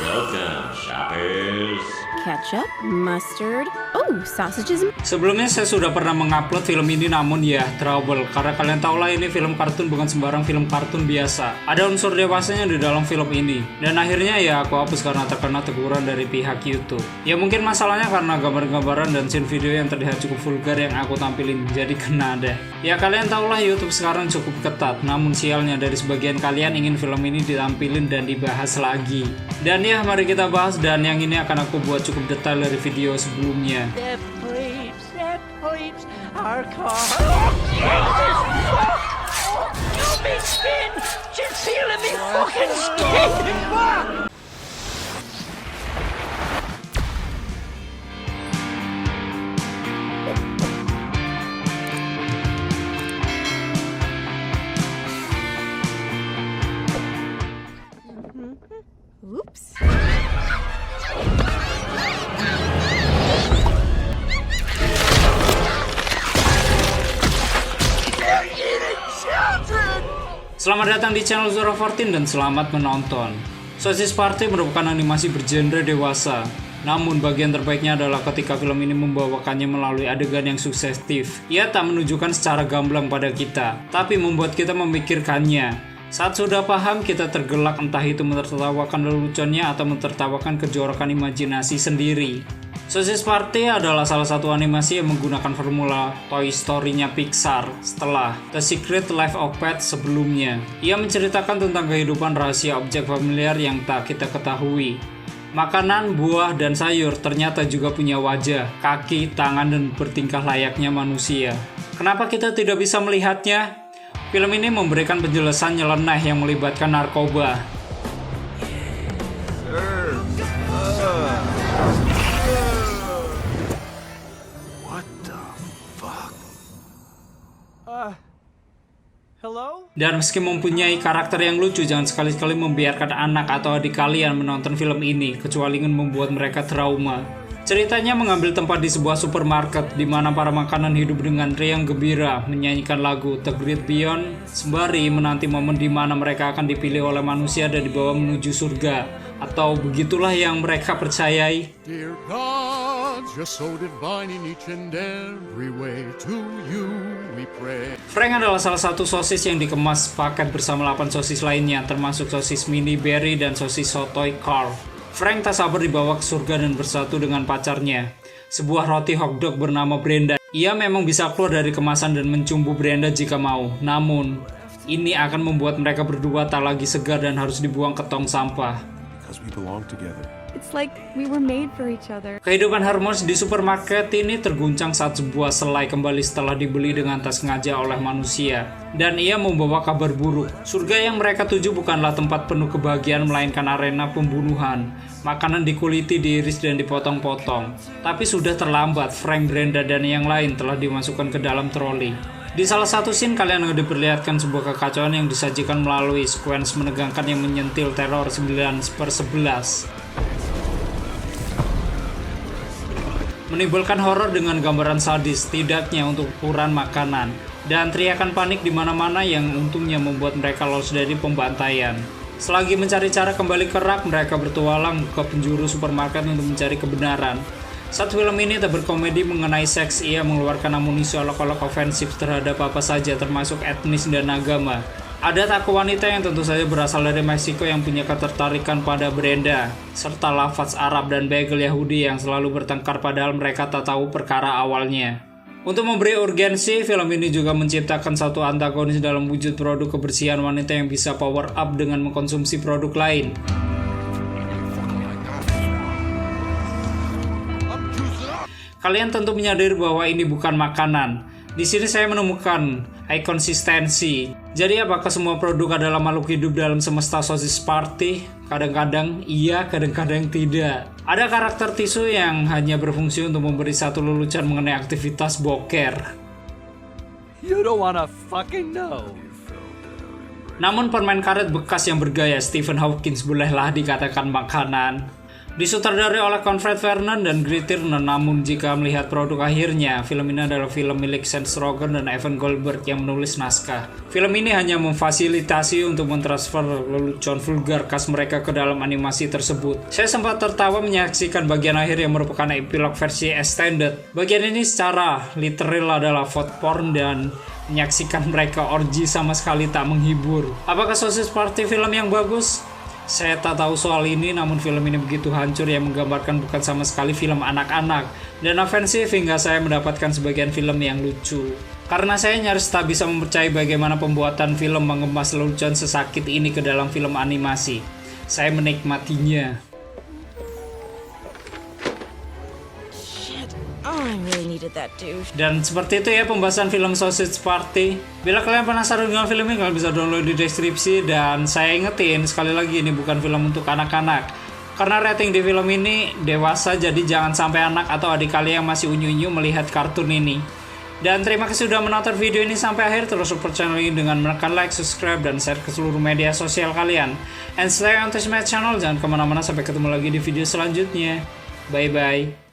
Welcome, shoppers. Ketchup, mustard, oh, sausages. Sebelumnya saya sudah pernah mengupload film ini, namun ya trouble karena kalian tahulah ini film kartun, bukan sembarang film kartun biasa. Ada unsur dewasanya di dalam film ini, dan akhirnya ya aku hapus karena terkena teguran dari pihak YouTube. Ya mungkin masalahnya karena gambar-gambaran dan scene video yang terlihat cukup vulgar yang aku tampilin, jadi kena deh. Ya kalian tahulah YouTube sekarang cukup ketat, namun sialnya dari sebagian kalian ingin film ini ditampilin dan dibahas lagi. Dan ya mari kita bahas, dan yang ini akan aku buat cukup detail dari video sebelumnya. That bleeps our car. You big spin! Just feeling me fucking skin! Fuck! Oops. Selamat datang di channel Zora14 dan selamat menonton. Sosis Party merupakan animasi bergenre dewasa. Namun bagian terbaiknya adalah ketika film ini membawakannya melalui adegan yang sugestif. Ia tak menunjukkan secara gamblang pada kita, tapi membuat kita memikirkannya. Saat sudah paham, kita tergelak, entah itu menertawakan leluconnya atau menertawakan kejorokan imajinasi sendiri. Sosis Party adalah salah satu animasi yang menggunakan formula Toy Story-nya Pixar setelah The Secret Life of Pets sebelumnya. Ia menceritakan tentang kehidupan rahasia objek familiar yang tak kita ketahui. Makanan, buah, dan sayur ternyata juga punya wajah, kaki, tangan, dan bertingkah layaknya manusia. Kenapa kita tidak bisa melihatnya? Film ini memberikan penjelasan nyeleneh yang melibatkan narkoba. Hello? Dan meski mempunyai karakter yang lucu, jangan sekali-kali membiarkan anak atau adik kalian menonton film ini, kecuali ingin membuat mereka trauma. Ceritanya mengambil tempat di sebuah supermarket, di mana para makanan hidup dengan riang gembira, menyanyikan lagu The Great Beyond, sembari menanti momen di mana mereka akan dipilih oleh manusia dan dibawa menuju surga, atau begitulah yang mereka percayai. Dear God, you're so divine in each and every way. To you we pray. Frank adalah salah satu sosis yang dikemas paket bersama 8 sosis lainnya, termasuk sosis mini berry dan sosis sotoy Carl. Frank tak sabar dibawa ke surga dan bersatu dengan pacarnya, sebuah roti hotdog bernama Brenda. Ia memang bisa keluar dari kemasan dan mencumbu Brenda jika mau, namun ini akan membuat mereka berdua tak lagi segar dan harus dibuang ke tong sampah. Because we belong together. It's like we were made for each other. Kehidupan harmonis di supermarket ini terguncang saat sebuah selai kembali setelah dibeli dengan tak sengaja oleh manusia. Dan ia membawa kabar buruk. Surga yang mereka tuju bukanlah tempat penuh kebahagiaan, melainkan arena pembunuhan. Makanan dikuliti, diiris, dan dipotong-potong. Tapi sudah terlambat, Frank, Brenda, dan yang lain telah dimasukkan ke dalam troli. Di salah satu scene kalian akan diperlihatkan sebuah kekacauan yang disajikan melalui sequence menegangkan yang menyentil teror 9/11. Menimbulkan horor dengan gambaran sadis, tidaknya untuk ukuran makanan, dan teriakan panik di mana-mana yang untungnya membuat mereka lolos dari pembantaian. Selagi mencari cara kembali ke rak, mereka bertualang ke penjuru supermarket untuk mencari kebenaran. Saat film ini tak berkomedi mengenai seks, ia mengeluarkan amunisi olok-olok ofensif terhadap apa saja, termasuk etnis dan agama. Ada taku wanita yang tentu saja berasal dari Meksiko yang punya ketertarikan pada Brenda, serta lafaz Arab dan bagel Yahudi yang selalu bertengkar padahal mereka tak tahu perkara awalnya. Untuk memberi urgensi, film ini juga menciptakan satu antagonis dalam wujud produk kebersihan wanita yang bisa power up dengan mengkonsumsi produk lain. Kalian tentu menyadari bahwa ini bukan makanan. Di sini saya menemukan konsistensi. Jadi apakah semua produk adalah makhluk hidup dalam semesta Sosis Party? Kadang-kadang iya, kadang-kadang tidak. Ada karakter tisu yang hanya berfungsi untuk memberi satu lelucon mengenai aktivitas boker. You don't wanna fucking know. Namun permen karet bekas yang bergaya Stephen Hawking bolehlah dikatakan makanan. Disutradarai oleh Conrad Vernon dan Greg Turner, namun jika melihat produk akhirnya, film ini adalah film milik Seth Rogen dan Evan Goldberg yang menulis naskah. Film ini hanya memfasilitasi untuk mentransfer lelucon vulgar khas mereka ke dalam animasi tersebut. Saya sempat tertawa menyaksikan bagian akhir yang merupakan epilog versi extended. Bagian ini secara literal adalah food porn dan menyaksikan mereka orgi sama sekali tak menghibur. Apakah Sausage Party film yang bagus? Saya tak tahu soal ini, namun film ini begitu hancur yang menggambarkan bukan sama sekali film anak-anak dan ofensif hingga saya mendapatkan sebagian film yang lucu. Karena saya nyaris tak bisa mempercayai bagaimana pembuatan film mengemas lelucon sesakit ini ke dalam film animasi. Saya menikmatinya. Oh, I really needed that douche. Dan seperti itu ya pembahasan film Sausage Party. Bila kalian penasaran dengan film ini, kalian bisa download di deskripsi. Dan saya ingetin sekali lagi, ini bukan film untuk anak-anak. Karena rating di film ini dewasa, jadi jangan sampai anak atau adik kalian yang masih unyu-unyu melihat kartun ini. Dan terima kasih sudah menonton video ini sampai akhir. Terus support channel ini dengan menekan like, subscribe, dan share ke seluruh media sosial kalian. And stay on this my channel. Jangan kemana-mana, sampai ketemu lagi di video selanjutnya. Bye-bye.